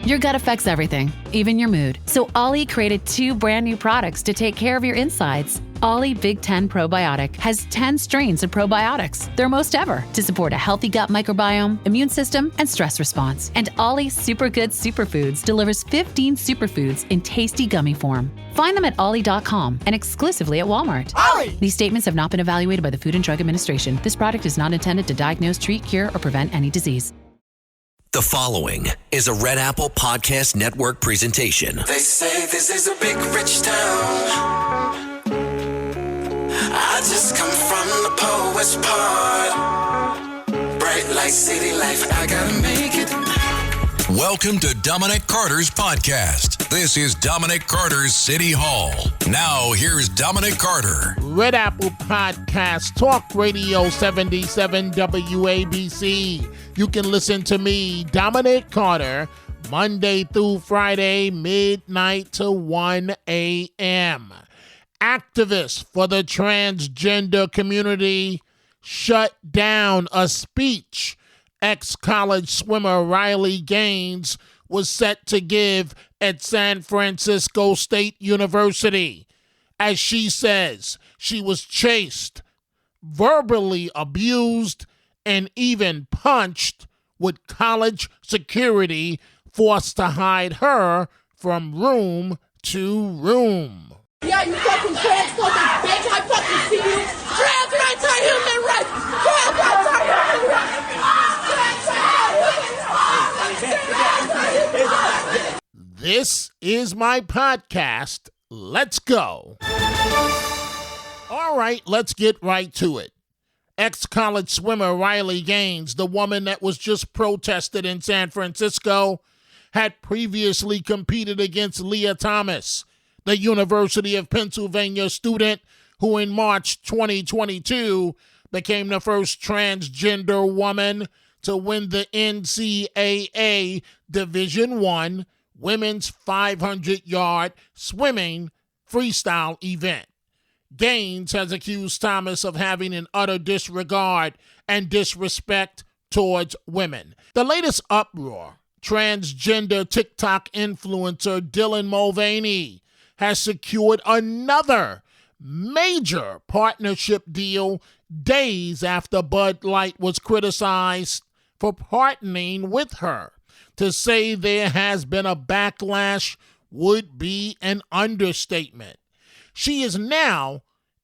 Your gut affects everything, even your mood. So Ollie created 2 brand new products to take care of your insides. Ollie Big 10 Probiotic has 10 strains of probiotics, their most ever, to support a healthy gut microbiome, immune system, and stress response. And Ollie Super Good Superfoods delivers 15 superfoods in tasty gummy form. Find them at ollie.com and exclusively at Walmart. Ollie! These statements have not been evaluated by the Food and Drug Administration. This product is not intended to diagnose, treat, cure, or prevent any disease. The following is a Red Apple Podcast Network presentation. They say this is a big rich town. I just come from the poet's part. Bright light, city life, I gotta make it. Welcome to Dominic Carter's podcast. This is Dominic Carter's City Hall. Now, here's Dominic Carter. Red Apple Podcast, Talk Radio 77 WABC. You can listen to me, Dominic Carter, Monday through Friday, midnight to 1 a.m. Activists for the transgender community shut down a speech ex-college swimmer Riley Gaines was set to give at San Francisco State University. As she says, she was chased, verbally abused, and even punched, with college security forced to hide her from room to room. Yeah, you fucking transphobic bitch! I fucking see you! Trans rights are human rights! Trans rights are human rights! This is my podcast. Let's go. All right, let's get right to it. Ex-college swimmer Riley Gaines, the woman that was just protested in San Francisco, had previously competed against Leah Thomas, the University of Pennsylvania student who in March 2022 became the first transgender woman to win the NCAA Division I Women's 500-yard swimming freestyle event. Gaines has accused Thomas of having an utter disregard and disrespect towards women. The latest uproar, transgender TikTok influencer Dylan Mulvaney has secured another major partnership deal days after Bud Light was criticized for partnering with her. To say there has been a backlash would be an understatement. She is now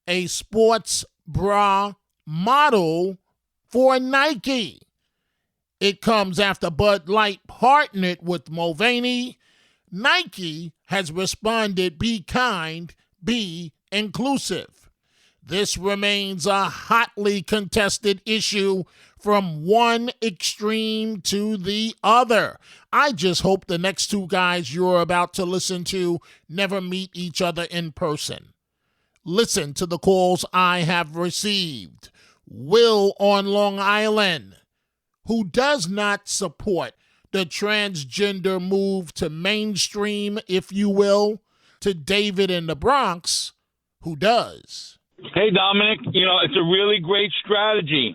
a sports bra model for Nike. It comes after Bud Light partnered with Mulvaney. Nike has responded, "Be kind, be inclusive." This remains a hotly contested issue from one extreme to the other. I just hope the next two guys you're about to listen to never meet each other in person. Listen to the calls I have received. Will on Long Island, who does not support the transgender move to mainstream, if you will, to David in the Bronx, who does. Hey, Dominic, it's a really great strategy.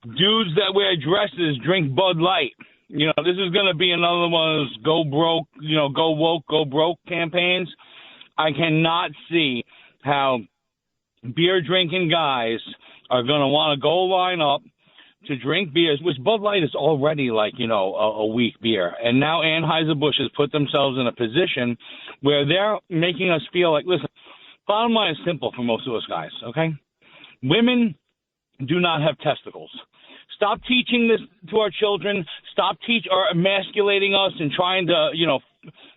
Dudes that wear dresses drink Bud Light. This is going to be another one of those go broke, go woke, go broke campaigns. I cannot see how beer drinking guys are going to want to go line up to drink beers, which Bud Light is already like, a weak beer. And now Anheuser-Busch has put themselves in a position where they're making us feel like, listen, bottom line is simple for most of us guys, okay? Women do not have testicles. Stop teaching this to our children. Stop emasculating us and trying to,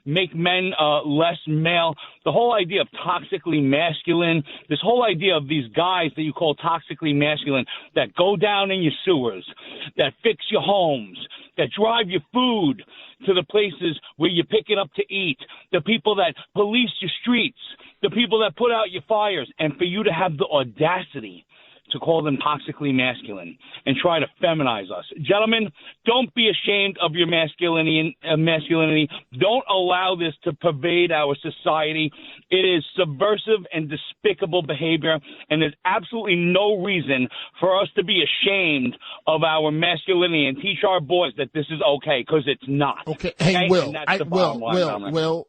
make men less male. The whole idea of toxically masculine, this whole idea of these guys that you call toxically masculine that go down in your sewers, that fix your homes, that drive your food to the places where you pick it up to eat, the people that police your streets, the people that put out your fires, and for you to have the audacity to call them toxically masculine and try to feminize us. Gentlemen, don't be ashamed of your masculinity. Don't allow this to pervade our society. It is subversive and despicable behavior, and there's absolutely no reason for us to be ashamed of our masculinity and teach our boys that this is okay, because it's not. Okay, hey, Will,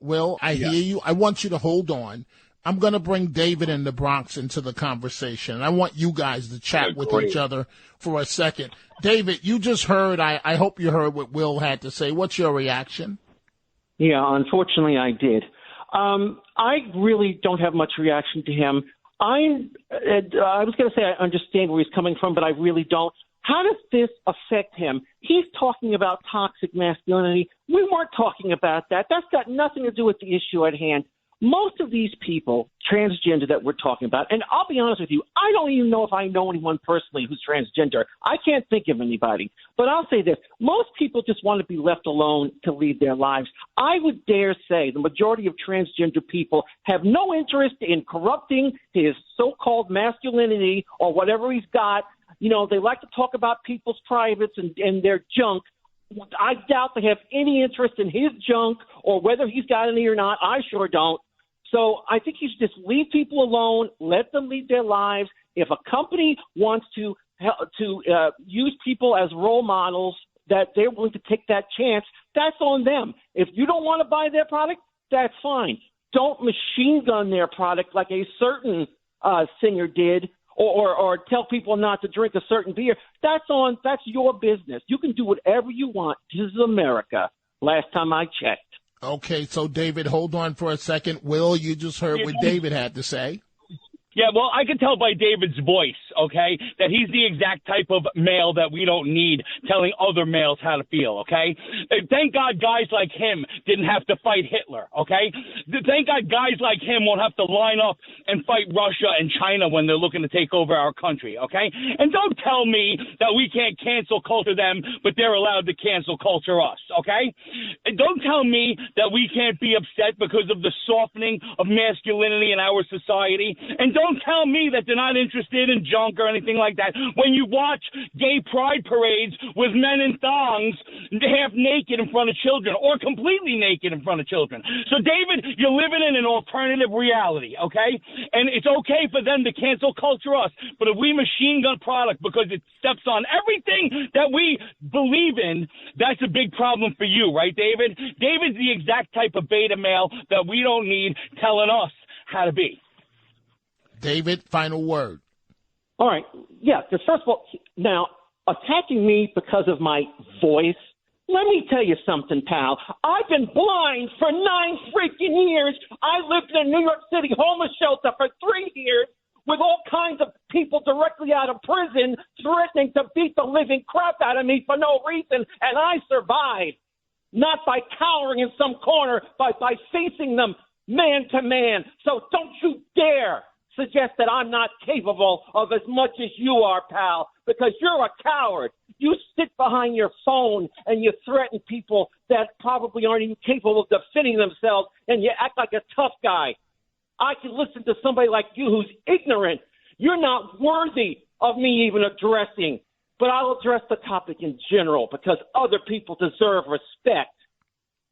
Will, I hear you. I want you to hold on. I'm going to bring David in the Bronx into the conversation. I want you guys to chat with each other for a second. David, you just heard, I hope you heard what Will had to say. What's your reaction? Yeah, unfortunately I did. I really don't have much reaction to him. I was going to say I understand where he's coming from, but I really don't. How does this affect him? He's talking about toxic masculinity. We weren't talking about that. That's got nothing to do with the issue at hand. Most of these people, transgender that we're talking about, and I'll be honest with you, I don't even know if I know anyone personally who's transgender. I can't think of anybody. But I'll say this. Most people just want to be left alone to lead their lives. I would dare say the majority of transgender people have no interest in corrupting his so-called masculinity or whatever he's got. You know, they like to talk about people's privates and their junk. I doubt they have any interest in his junk or whether he's got any or not. I sure don't. So I think you should just leave people alone, let them lead their lives. If a company wants to use people as role models, that they're willing to take that chance, that's on them. If you don't want to buy their product, that's fine. Don't machine gun their product like a certain singer did, or tell people not to drink a certain beer. That's your business. You can do whatever you want. This is America. Last time I checked. Okay, so David, hold on for a second. Will, you just heard what David had to say. Yeah, well, I can tell by David's voice, okay, that he's the exact type of male that we don't need telling other males how to feel, okay? Thank God guys like him didn't have to fight Hitler, okay? Thank God guys like him won't have to line up and fight Russia and China when they're looking to take over our country, okay? And don't tell me that we can't cancel culture them, but they're allowed to cancel culture us, okay? And don't tell me that we can't be upset because of the softening of masculinity in our society. And don't tell me that they're not interested in junk or anything like that. When you watch gay pride parades with men in thongs half naked in front of children or completely naked in front of children. So, David, you're living in an alternative reality, okay? And it's okay for them to cancel culture us. But if we machine gun product because it steps on everything that we believe in, that's a big problem for you, right, David? David's the exact type of beta male that we don't need telling us how to be. David, final word. All right. Yeah, because first of all, now, attacking me because of my voice, let me tell you something, pal. I've been blind for 9 freaking years. I lived in a New York City homeless shelter for 3 years with all kinds of people directly out of prison threatening to beat the living crap out of me for no reason, and I survived. Not by cowering in some corner, but by facing them man to man. So don't you dare suggest that I'm not capable of as much as you are, pal, because you're a coward. You sit behind your phone and you threaten people that probably aren't even capable of defending themselves, and you act like a tough guy. I can listen to somebody like you who's ignorant. You're not worthy of me even addressing, but I'll address the topic in general because other people deserve respect.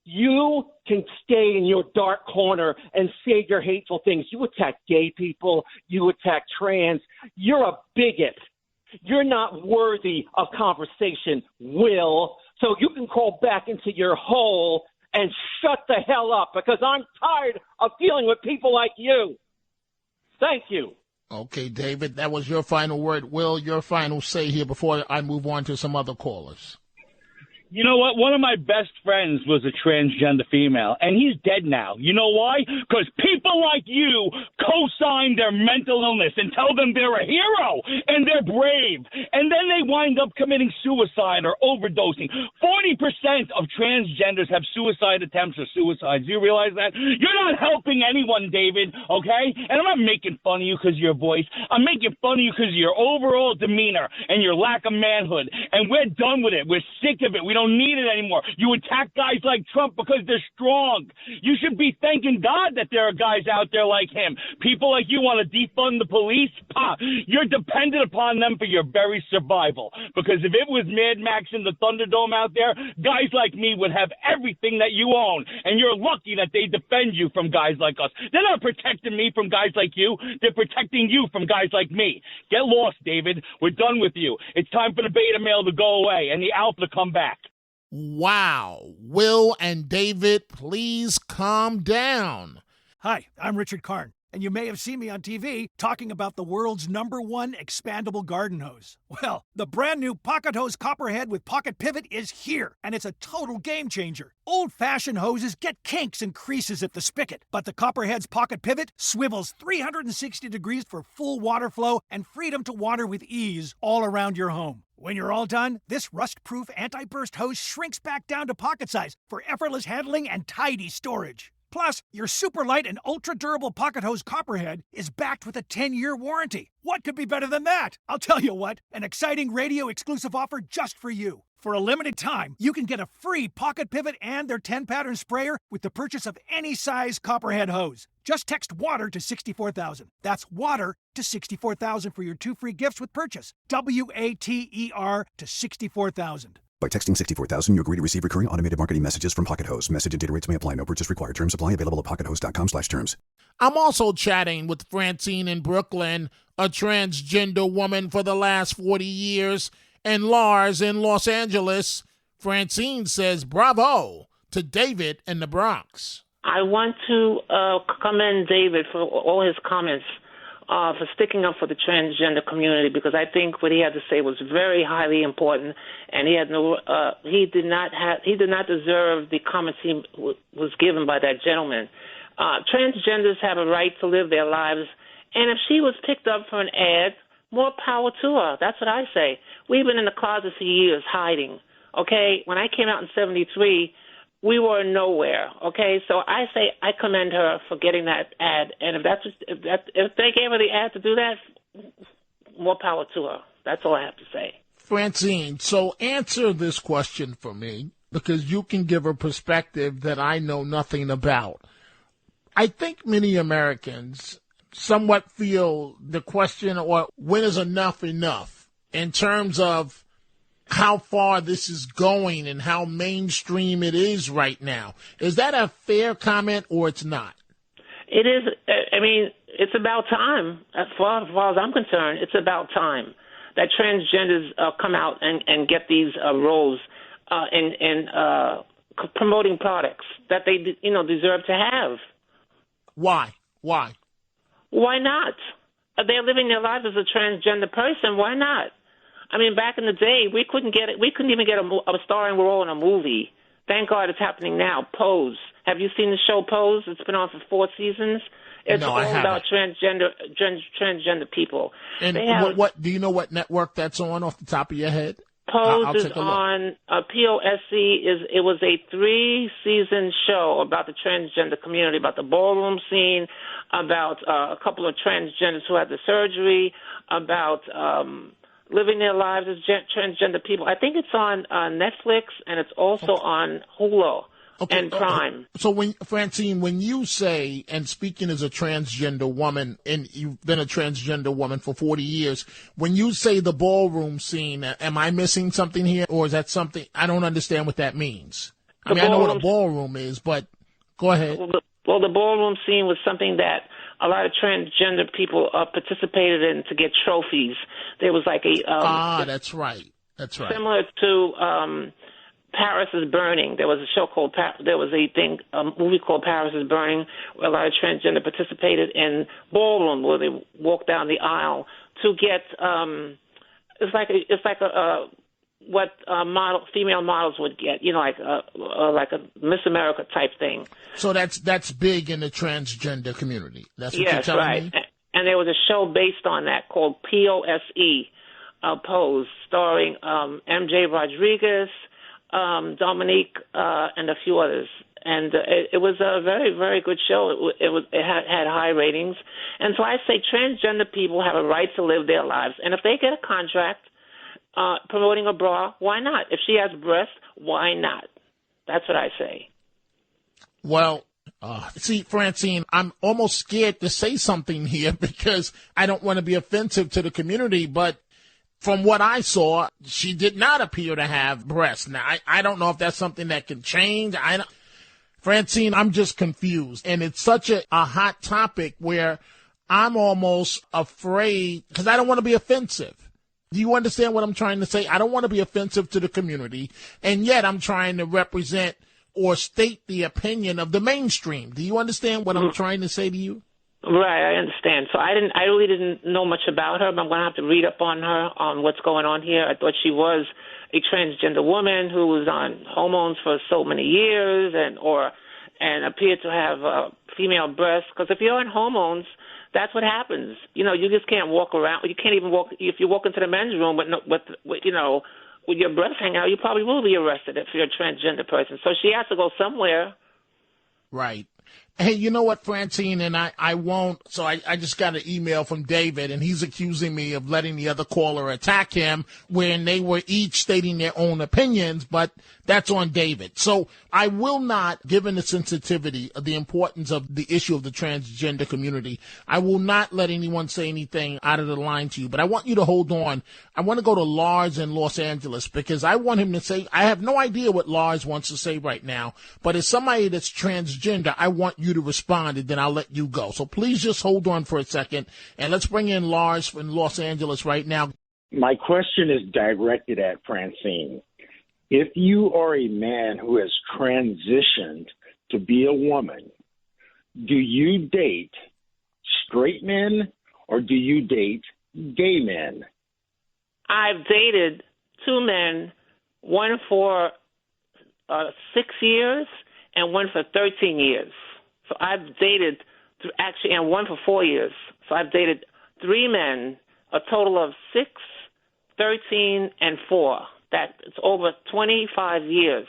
You can stay in your dark corner and say your hateful things. You attack gay people. You attack trans. You're a bigot. You're not worthy of conversation, Will. So you can crawl back into your hole and shut the hell up because I'm tired of dealing with people like you. Thank you. Okay, David, that was your final word. Will, your final say here before I move on to some other callers. You know what? One of my best friends was a transgender female, and he's dead now. You know why? Because people like you co-sign their mental illness and tell them they're a hero and they're brave, and then they wind up committing suicide or overdosing. 40% of transgenders have suicide attempts or suicides. Do you realize that? You're not helping anyone, David, okay? And I'm not making fun of you because of your voice. I'm making fun of you because of your overall demeanor and your lack of manhood, and we're done with it. We're sick of it. We don't don't need it anymore. You attack guys like Trump because they're strong. You should be thanking God that there are guys out there like him. People like you want to defund the police? You're dependent upon them for your very survival. Because if it was Mad Max in the Thunderdome out there, guys like me would have everything that you own. And you're lucky that they defend you from guys like us. They're not protecting me from guys like you. They're protecting you from guys like me. Get lost, David. We're done with you. It's time for the beta male to go away and the alpha to come back. Wow. Will and David, please calm down. Hi, I'm Richard Karn, and you may have seen me on TV talking about the world's #1 expandable garden hose. Well, the brand new Pocket Hose Copperhead with Pocket Pivot is here, and it's a total game changer. Old-fashioned hoses get kinks and creases at the spigot, but the Copperhead's Pocket Pivot swivels 360 degrees for full water flow and freedom to water with ease all around your home. When you're all done, this rust-proof anti-burst hose shrinks back down to pocket size for effortless handling and tidy storage. Plus, your super light and ultra-durable Pocket Hose Copperhead is backed with a 10-year warranty. What could be better than that? I'll tell you what, an exciting radio-exclusive offer just for you. For a limited time, you can get a free Pocket Pivot and their 10-pattern sprayer with the purchase of any size Copperhead hose. Just text WATER to 64,000. That's WATER to 64,000 for your 2 free gifts with purchase. WATER to 64,000. By texting 64,000, you agree to receive recurring automated marketing messages from Pocket Hose. Message and data rates may apply. No purchase required. Terms apply. Available at pockethose.com/terms. I'm also chatting with Francine in Brooklyn, a transgender woman for the last 40 years, and Lars in Los Angeles. Francine says bravo to David in the Bronx. I want to commend David for all his comments, for sticking up for the transgender community, because I think what he had to say was very highly important, and he did not deserve the comments he was given by that gentleman. Transgenders have a right to live their lives, and if she was picked up for an ad, more power to her. That's what I say. We've been in the closet for years hiding. Okay, when I came out in '73. We were nowhere, okay? So I say I commend her for getting that ad, and if they gave her the ad to do that, more power to her. That's all I have to say. Francine, so answer this question for me, because you can give a perspective that I know nothing about. I think many Americans somewhat feel the question, or when is enough in terms of how far this is going and how mainstream it is right now. Is that a fair comment, or it's not? It is. I mean, it's about time. As far as I'm concerned, it's about time that transgenders come out and get these roles in promoting products that they deserve to have. Why? Why not? They're living their lives as a transgender person. Why not? I mean, back in the day, we couldn't even get a starring role in a movie. Thank God it's happening now. Pose. Have you seen the show Pose? It's been on for 4 seasons. It's all about transgender people. And what do you know what network that's on off the top of your head? Pose is on POSC. It was a 3-season show about the transgender community, about the ballroom scene, about a couple of transgenders who had the surgery, about living their lives as transgender people. I think it's on Netflix, and it's also on Hulu and Prime. So, Francine, when you say, and speaking as a transgender woman, and you've been a transgender woman for 40 years, when you say the ballroom scene, am I missing something here, or is that something, I don't understand what that means? I know what a ballroom is, but go ahead. Well, the ballroom scene was something that a lot of transgender people participated in to get trophies. There was like a that's right. Similar to Paris is Burning. There was a show called a movie called Paris is Burning, where a lot of transgender participated in ballroom, where they walked down the aisle to get what female models would get, like a Miss America type thing. So that's big in the transgender community. That's what you're telling me? And there was a show based on that called POSE, Pose, starring MJ Rodriguez, Dominique, and a few others. And it was a very, very good show. It had high ratings. And so I say transgender people have a right to live their lives. And if they get a contract, promoting a bra, why not? If she has breasts, why not? That's what I say. Well, see, Francine, I'm almost scared to say something here because I don't want to be offensive to the community, but from what I saw, she did not appear to have breasts. Now, I don't know if that's something that can change. Francine, I'm just confused. And it's such a hot topic where I'm almost afraid because I don't want to be offensive. Do you understand what I'm trying to say? I don't want to be offensive to the community, and yet I'm trying to represent or state the opinion of the mainstream. Do you understand what I'm trying to say to you? Right, I understand. So I really didn't know much about her, but I'm going to have to read up on her, on what's going on here. I thought she was a transgender woman who was on hormones for so many years and appeared to have female breasts. Because if you're on hormones, that's what happens. You know, you just can't walk around. You can't even walk. If you walk into the men's room with your breasts hanging out, you probably will be arrested if you're a transgender person. So she has to go somewhere. Right. Hey, you know what, Francine, and I won't, so I just got an email from David, and he's accusing me of letting the other caller attack him when they were each stating their own opinions, but that's on David. So I will not, given the sensitivity of the importance of the issue of the transgender community, I will not let anyone say anything out of the line to you, but I want you to hold on. I want to go to Lars in Los Angeles because I want him to say, I have no idea what Lars wants to say right now, but as somebody that's transgender, I want you to respond, and then I'll let you go. So please just hold on for a second, and let's bring in Lars from Los Angeles right now. My question is directed at Francine. If you are a man who has transitioned to be a woman, do you date straight men or do you date gay men? I've dated two men, one for 6 years and one for 13 years. So I've dated, and one for 4 years. So I've dated three men, a total of 6, 13, and 4. It's over 25 years.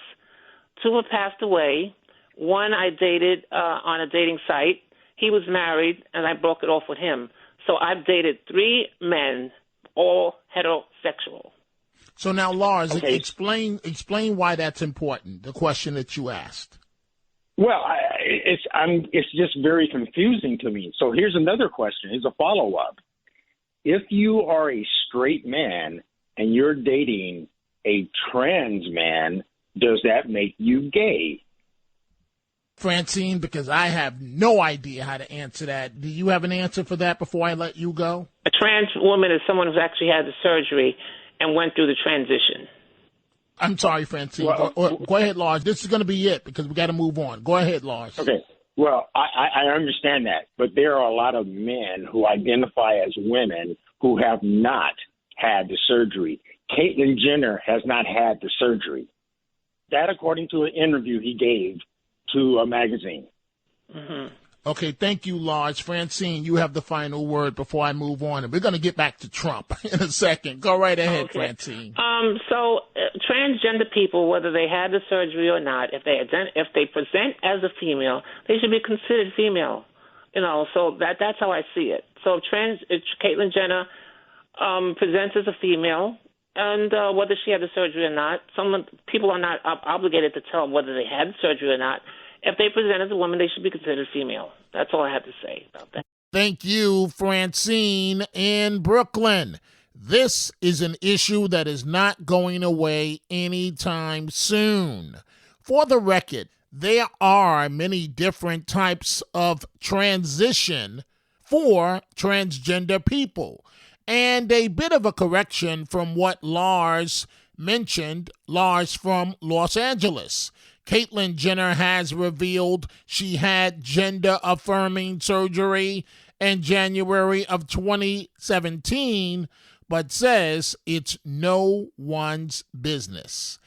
Two have passed away. One I dated on a dating site. He was married, and I broke it off with him. So I've dated three men, all heterosexual. So now, Lars, explain why that's important, the question that you asked. Well, it's just very confusing to me. So here's another question. Here's a follow-up. If you are a straight man and you're dating a trans man, does that make you gay? Francine, because I have no idea how to answer that. Do you have an answer for that before I let you go? A trans woman is someone who's actually had the surgery and went through the transition. I'm sorry, Francine. Go ahead, Lars. This is going to be it because we got to move on. Go ahead, Lars. Okay. Well, I understand that, but there are a lot of men who identify as women who have not had the surgery. Caitlyn Jenner has not had the surgery. That, according to an interview he gave to a magazine. Mm-hmm. Okay, thank you, Lars. Francine, you have the final word before I move on. And we're going to get back to Trump in a second. Go right ahead, okay. Francine. Transgender people, whether they had the surgery or not, if they present as a female, they should be considered female. So that's how I see it. So if Caitlyn Jenner presents as a female, and whether she had the surgery or not, people are not obligated to tell them whether they had the surgery or not. If they present as a woman, they should be considered female. That's all I have to say about that. Thank you, Francine in Brooklyn. This is an issue that is not going away anytime soon. For the record, there are many different types of transition for transgender people. And a bit of a correction from what Lars mentioned, Lars from Los Angeles. Caitlyn Jenner has revealed she had gender-affirming surgery in January of 2017, but says it's no one's business.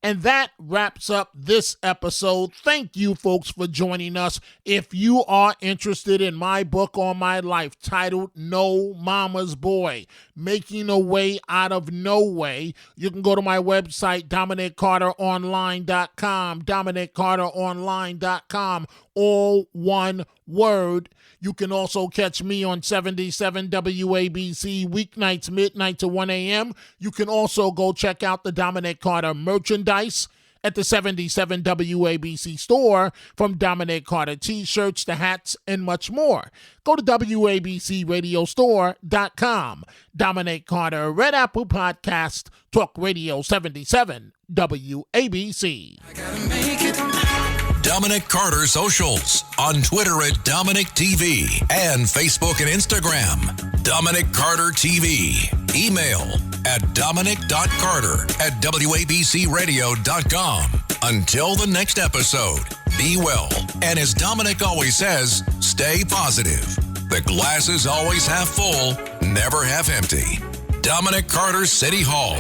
And that wraps up this episode. Thank you, folks, for joining us. If you are interested in my book on my life titled No Mama's Boy, Making a Way Out of No Way, you can go to my website, DominicCarterOnline.com, DominicCarterOnline.com, all one word. You can also catch me on 77 WABC weeknights, midnight to 1 a.m. You can also go check out the Dominic Carter merchandise at the 77 WABC store, from Dominic Carter t-shirts to hats and much more. Go to WABCRadiostore.com. Dominic Carter, Red Apple Podcast, Talk Radio 77 WABC. Dominic Carter Socials on Twitter at Dominic TV and Facebook and Instagram. Dominic Carter TV. Email at dominic.carter@wabcradio.com. Until the next episode, be well. And as Dominic always says, stay positive. The glass is always half full, never half empty. Dominic Carter City Hall.